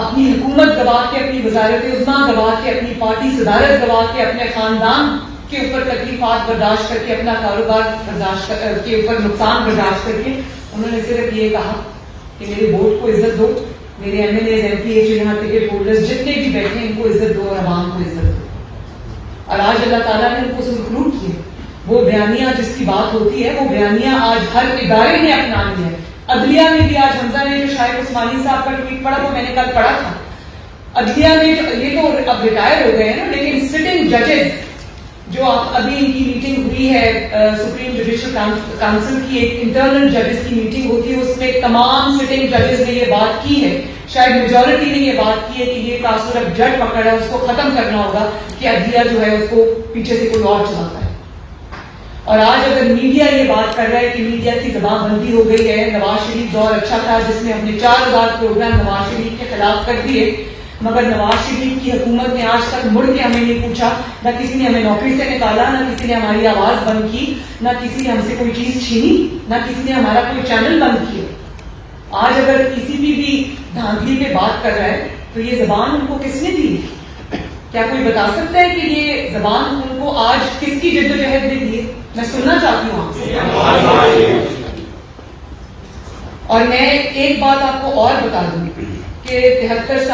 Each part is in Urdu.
اپنی حکومت گوا کے، اپنی وزارت عظمیٰ گوا کے، اپنی پارٹی صدارت گوا کے، اپنے خاندان کے اوپر تکلیفات برداشت کر کے، اپنا کاروبار برداشت کے اوپر نقصان برداشت کر کے انہوں نے صرف یہ کہا کہ میرے ووٹ کو عزت دو، میرے M L A M P ایچ یہاں ٹکٹ ہولڈرز جتنے بھی بیٹھے ان کو عزت دو اور عوام کو عزت دو. اور آج اللہ تعالیٰ نے ان کو ریکروٹ کیے. وہ بیانیہ جس کی بات ہوتی ہے وہ بیانیہ آج ہر ادارے نے اپنانی ہے. عدلیہ میں بھی آج حمزہ نے جو شاہد عثمانی صاحب کا ٹویٹ پڑھا وہ میں نے کل پڑھا تھا. عدلیہ میں یہ تو اب ریٹائر ہو گئے ہیں نا، لیکن سٹنگ ججز جو ابھی ان کی میٹنگ ہوئی ہے سپریم جوڈیشل کاؤنسل کی، ایک انٹرنل ججز کی میٹنگ ہوتی ہے، اس میں تمام سٹنگ ججز نے یہ بات کی ہے، شاید میجورٹی نے یہ بات کی ہے کہ یہ تاثر اب جج پکڑا ہے اس کو ختم کرنا ہوگا کہ عدلیہ جو ہے اس کو پیچھے سے کوئی اور چلاتا ہے. اور آج اگر میڈیا یہ بات کر رہا ہے کہ میڈیا کی زبان بندی ہو گئی ہے، نواز شریف دور اچھا تھا جس میں ہم نے 4000 پروگرام نواز شریف کے خلاف کر دیے، مگر نواز شریف کی حکومت نے آج تک مڑ کے ہمیں نہیں پوچھا، نہ کسی نے ہمیں نوکری سے نکالا، نہ کسی نے ہماری آواز بند کی، نہ کسی نے ہم سے کوئی چیز چھینی، نہ کسی نے ہمارا کوئی چینل بند کیا. آج اگر کسی بھی دھاندلی پہ بات کر رہا ہے تو یہ زبان ان کو کس نے دی؟ کیا کوئی بتا سکتا ہے کہ یہ زبان ان کو آج کس کی جدوجہد نے دی ہے؟ میں سننا چاہتی ہوں آپ سے. اور میں ایک بات آپ کو اور بتا دوں کہ 74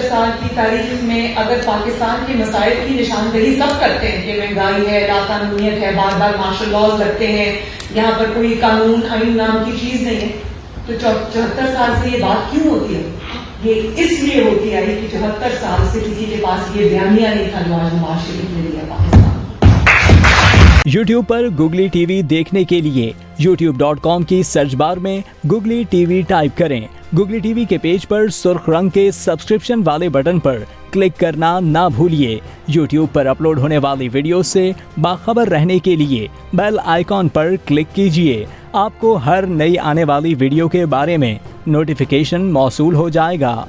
سال کی تاریخ میں اگر پاکستان کے مسائل کی نشاندہی سب کرتے ہیں کہ مہنگائی ہے، لاقانونیت ہے، بار بار مارشل لاز لگتے ہیں، یہاں پر کوئی قانون آئین نام کی چیز نہیں ہے، تو 74 سال سے یہ بات کیوں ہوتی ہے؟ یہ اس لیے ہوتی ہے کہ 74 سال سے کسی کے پاس یہ بیانیہ نہیں تھا جو آج نواز شریف نے دیا پاکستان. یوٹیوب پر گوگلی ٹی وی دیکھنے کے لیے youtube.com کی سرچ بار میں گوگلی ٹی وی ٹائپ کریں. گوگلی ٹی وی کے پیج پر سرخ رنگ کے سبسکرپشن والے بٹن پر کلک کرنا نہ بھولیے. یوٹیوب پر اپلوڈ ہونے والی ویڈیو سے باخبر رہنے کے لیے بیل آئیکن پر کلک کیجیے. آپ کو ہر نئی آنے والی ویڈیو کے بارے میں نوٹیفیکیشن موصول ہو جائے گا.